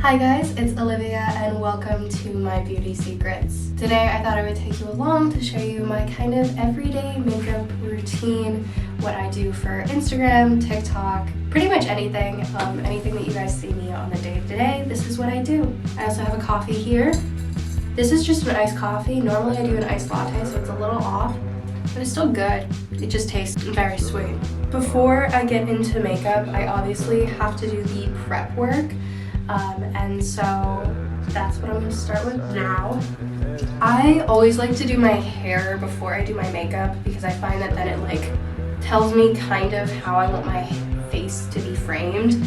Hi guys, it's Olivia and welcome to my beauty secrets. Today I thought I would take you along to show you my kind of everyday makeup routine, what I do for Instagram, TikTok, pretty much anything, anything that you guys see me on a day-to-day, this is what I do. I also have a coffee here. This is just an iced coffee. Normally I do an iced latte, so it's a little off, but it's still good. It just tastes very sweet. Before I get into makeup, I obviously have to do the prep work. And so that's what I'm going to start with now. I always like to do my hair before I do my makeup because I find that then it like tells me kind of how I want my face to be framed.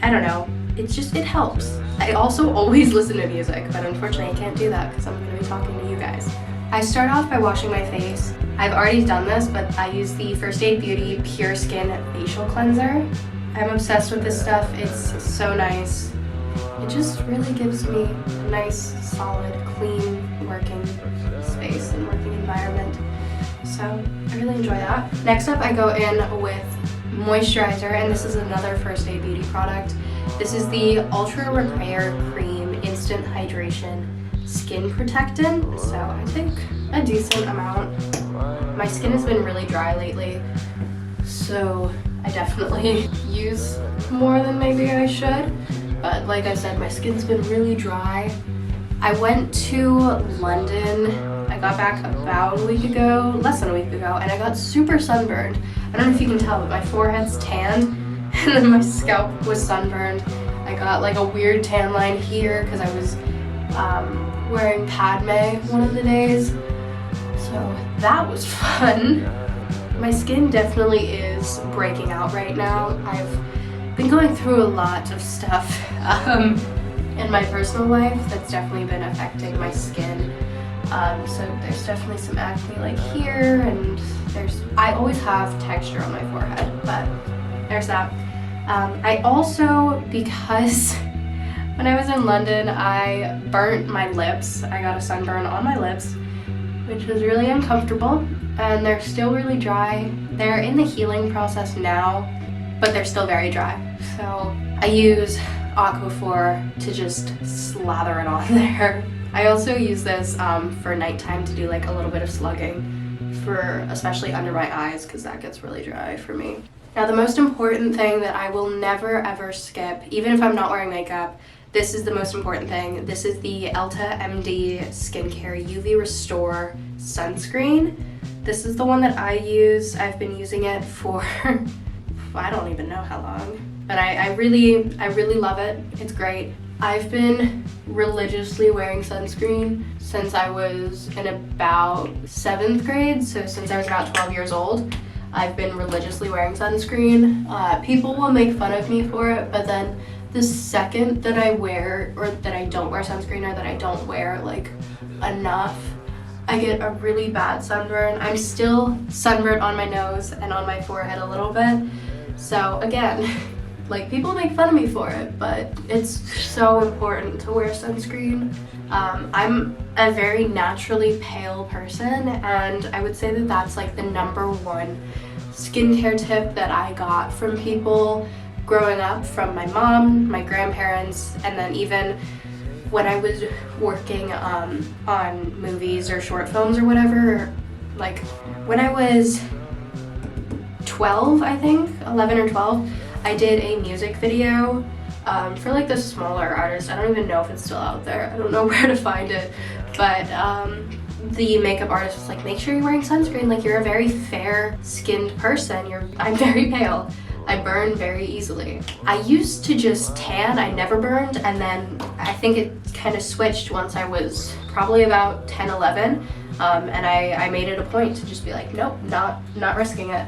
I don't know, it helps. I also always listen to music, but unfortunately I can't do that because I'm going to be talking to you guys. I start off by washing my face. I've already done this, but I use the First Aid Beauty Pure Skin Facial Cleanser. I'm obsessed with this stuff, it's so nice. It just really gives me a nice, solid, clean working space and working environment. So I really enjoy that. Next up, I go in with moisturizer, and this is another First Aid Beauty product. This is the Ultra Repair Cream Instant Hydration Skin Protectant. So I take a decent amount. My skin has been really dry lately, so I definitely use more than maybe I should. But like I said, my skin's been really dry. I went to London. I got back about a week ago, less than a week ago, and I got super sunburned. I don't know if you can tell, but my forehead's tanned, and then my scalp was sunburned. I got like a weird tan line here because I was wearing Padme one of the days. So that was fun. My skin definitely is breaking out right now. I've been going through a lot of stuff in my personal life that's definitely been affecting my skin. So there's definitely some acne like here, and I always have texture on my forehead, but there's that. I also, because when I was in London, I burnt my lips. I got a sunburn on my lips, which was really uncomfortable, and they're still really dry. They're in the healing process now, but they're still very dry. So I use Aquaphor to just slather it on there. I also use this for nighttime to do like a little bit of slugging, for especially under my eyes because that gets really dry for me. Now the most important thing that I will never ever skip, even if I'm not wearing makeup, this is the most important thing. This is the Elta MD Skincare UV Restore Sunscreen. This is the one that I use. I've been using it for I don't even know how long, but I really love it. It's great. I've been religiously wearing sunscreen since I was in about 7th grade, so since I was about 12 years old, I've been religiously wearing sunscreen. People will make fun of me for it, but then the second that I wear, or that I don't wear sunscreen, or that I don't wear like enough, I get a really bad sunburn. I'm still sunburned on my nose and on my forehead a little bit. So again, like people make fun of me for it, but it's so important to wear sunscreen. I'm a very naturally pale person, and I would say that that's like the #1 skincare tip that I got from people growing up, from my mom, my grandparents, and then even when I was working on movies or short films or whatever, like when I was 12, I think, 11 or 12, I did a music video for like the smaller artist. I don't even know if it's still out there. I don't know where to find it, but the makeup artist was like, make sure you're wearing sunscreen, like you're a very fair skinned person. I'm very pale. I burn very easily. I used to just tan, I never burned, and then I think it kind of switched once I was probably about 10, 11, and I made it a point to just be like, nope, not risking it.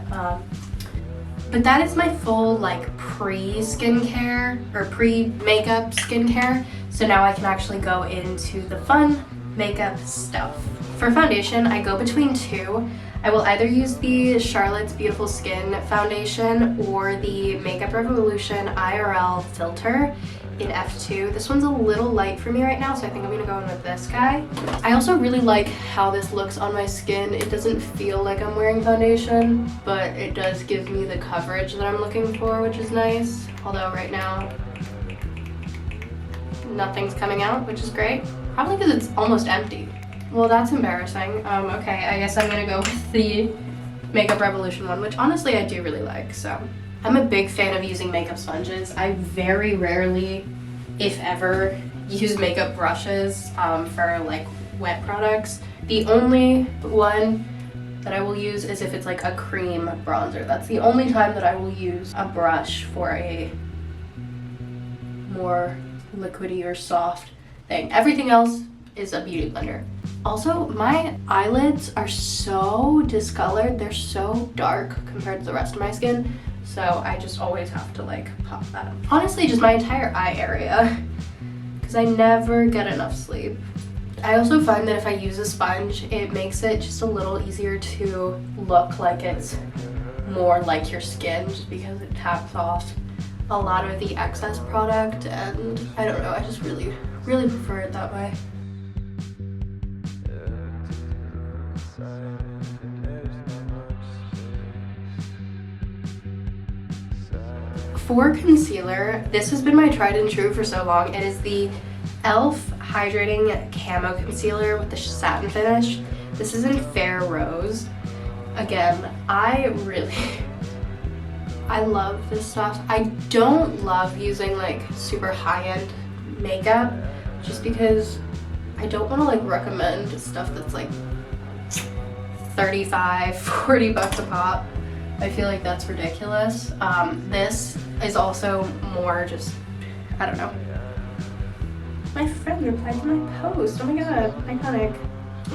But that is my full like pre-skincare or pre-makeup skincare, so now I can actually go into the fun makeup stuff. For foundation, I go between two. I will either use the Charlotte's Beautiful Skin foundation or the Makeup Revolution IRL filter in F2. This one's a little light for me right now, so I think I'm gonna go in with this guy. I also really like how this looks on my skin. It doesn't feel like I'm wearing foundation, but it does give me the coverage that I'm looking for, which is nice. Although right now, nothing's coming out, which is great. Probably because it's almost empty. Well, that's embarrassing. Okay, I guess I'm gonna go with the Makeup Revolution one, which honestly I do really like. So I'm a big fan of using makeup sponges. I very rarely, if ever, use makeup brushes for like wet products. The only one that I will use is if it's like a cream bronzer. That's the only time that I will use a brush for a more liquidy or soft thing. Everything else is a beauty blender. Also, my eyelids are so discolored. They're so dark compared to the rest of my skin. So I just always have to like pop that up. Honestly, just my entire eye area, because I never get enough sleep. I also find that if I use a sponge, it makes it just a little easier to look like it's more like your skin, just because it taps off a lot of the excess product, and I don't know, I just really prefer it that way. For concealer, this has been my tried and true for so long. It is the e.l.f. Hydrating Camo Concealer with the satin finish. This is in Fair Rose. Again, I love this stuff. I don't love using like super high-end makeup just because I don't want to like recommend stuff that's like 35, 40 bucks a pop. I feel like that's ridiculous. This is also more just, I don't know. My friend replied to my post. Oh my god, iconic.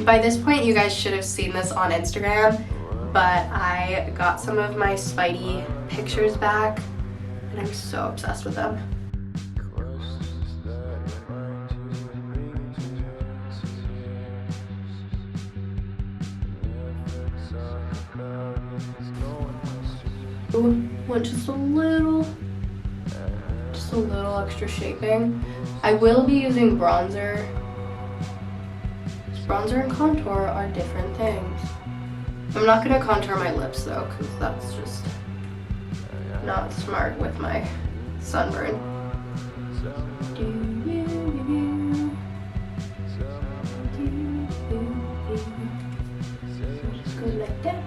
By this point, you guys should have seen this on Instagram, but I got some of my Spidey pictures back, and I'm so obsessed with them. Want just a little extra shaping. I will be using bronzer. Bronzer and contour are different things. I'm not gonna contour my lips though, because that's just not smart with my sunburn. Just go like that.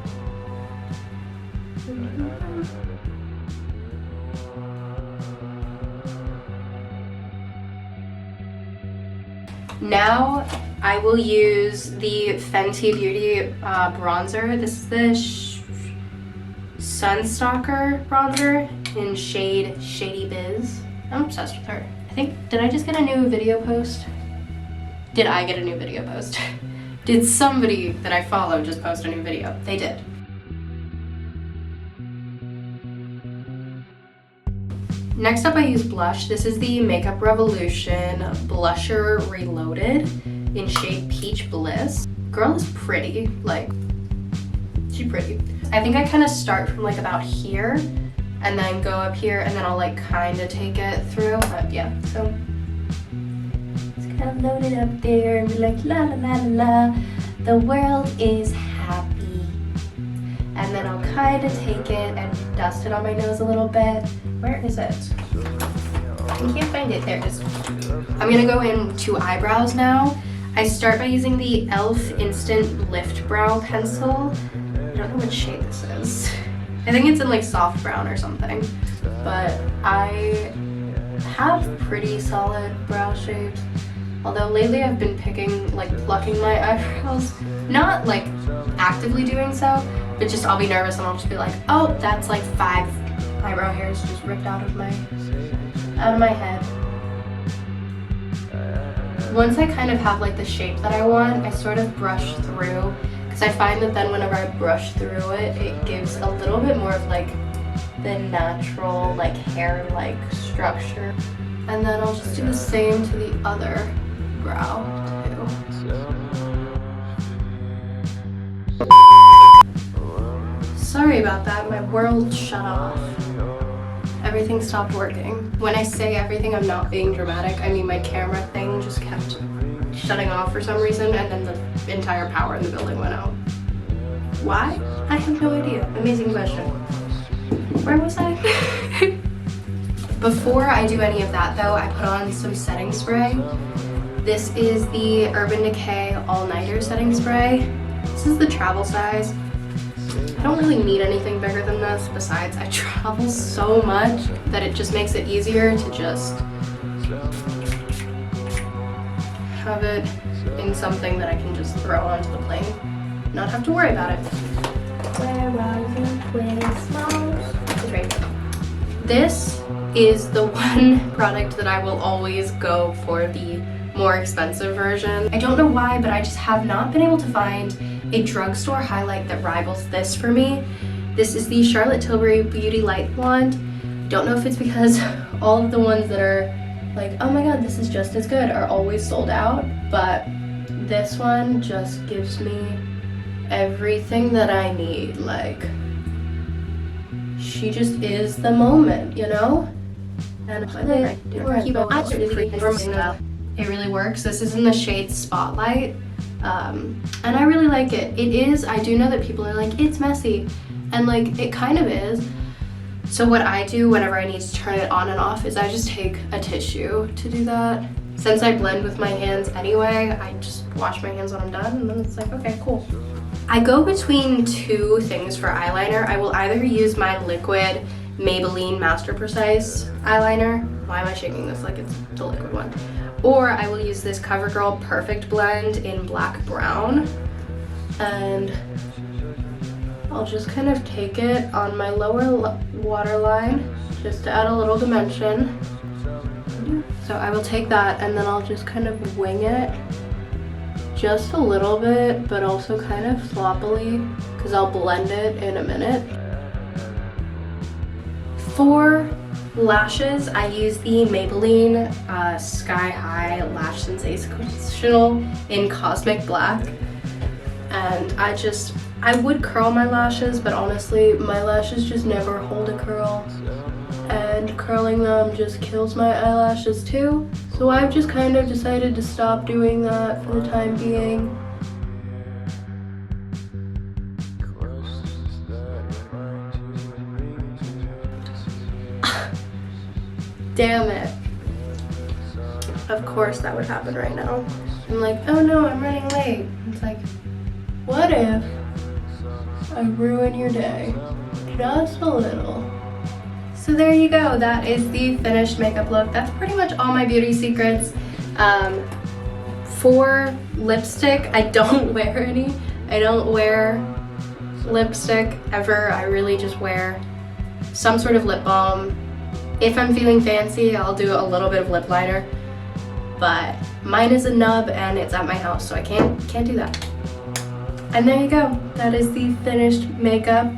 Now I will use the Fenty Beauty bronzer. This is the Sunstalker bronzer in shade Shady Biz. I'm obsessed with her. I think, did I just get a new video post? Did I get a new video post? Did somebody that I follow just post a new video? They did. Next up, I use blush. This is the Makeup Revolution Blusher Reloaded in shade Peach Bliss. Girl is pretty, like, she's pretty. I think I kind of start from like about here and then go up here, and then I'll like kind of take it through. But yeah, so it's kind of loaded up there and be like la la la la la. The world is happy. And then I'll kind of take it and dust it on my nose a little bit. Where is it? I can't find it. There it is. I'm gonna go into eyebrows now. I start by using the e.l.f. Instant Lift Brow Pencil. I don't know what shade this is. I think it's in like soft brown or something. But I have pretty solid brow shapes. Although lately I've been plucking my eyebrows. Not like actively doing so, but just I'll be nervous and I'll just be like, oh, that's like 5 eyebrow hairs just ripped out of my head. Once I kind of have like the shape that I want, I sort of brush through, because I find that then whenever I brush through it, it gives a little bit more of like the natural like hair-like structure. And then I'll just do the same to the other brow too. Sorry about that, my world shut off. Everything stopped working. When I say everything, I'm not being dramatic. I mean, my camera thing just kept shutting off for some reason, and then the entire power in the building went out. Why? I have no idea. Amazing question. Where was I? Before I do any of that though, I put on some setting spray. This is the Urban Decay All-Nighter setting spray. This is the travel size. I don't really need anything bigger than this. Besides, I travel so much that it just makes it easier to just have it in something that I can just throw onto the plane. Not have to worry about it. Where are you, Christmas? It's right here. This is the one product that I will always go for the more expensive version. I don't know why, but I just have not been able to find a drugstore highlight that rivals this for me. This is the Charlotte Tilbury Beauty Light Wand. Don't know if it's because all of the ones that are like, oh my god, this is just as good, are always sold out, but this one just gives me everything that I need. Like, she just is the moment, you know? And it really works. This is in the shade Spotlight, and I really like it. I do know that people are like, it's messy, and like, it kind of is. So what I do whenever I need to turn it on and off is I just take a tissue to do that. Since I blend with my hands anyway, I just wash my hands when I'm done, and then it's like, okay, cool. I go between two things for eyeliner. I will either use my liquid Maybelline Master Precise eyeliner. Why am I shaking this like it's the liquid one? Or I will use this CoverGirl Perfect Blend in Black Brown. And I'll just kind of take it on my lower waterline just to add a little dimension. So I will take that and then I'll just kind of wing it just a little bit, but also kind of sloppily because I'll blend it in a minute. For lashes, I use the Maybelline Sky High Lash Sensational in Cosmic Black. And I would curl my lashes, but honestly, my lashes just never hold a curl. And curling them just kills my eyelashes too. So I've just kind of decided to stop doing that for the time being. Damn it. Of course that would happen right now. I'm like, oh no, I'm running late. It's like, what if I ruin your day? Just a little. So there you go, that is the finished makeup look. That's pretty much all my beauty secrets. For lipstick, I don't wear any. I don't wear lipstick ever. I really just wear some sort of lip balm. If I'm feeling fancy, I'll do a little bit of lip liner. But mine is a nub and it's at my house, so I can't do that. And there you go, that is the finished makeup.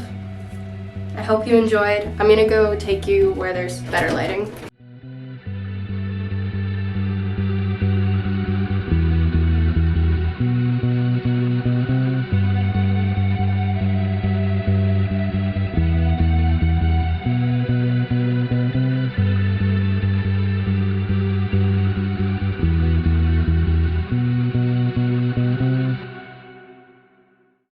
I hope you enjoyed. I'm gonna go take you where there's better lighting.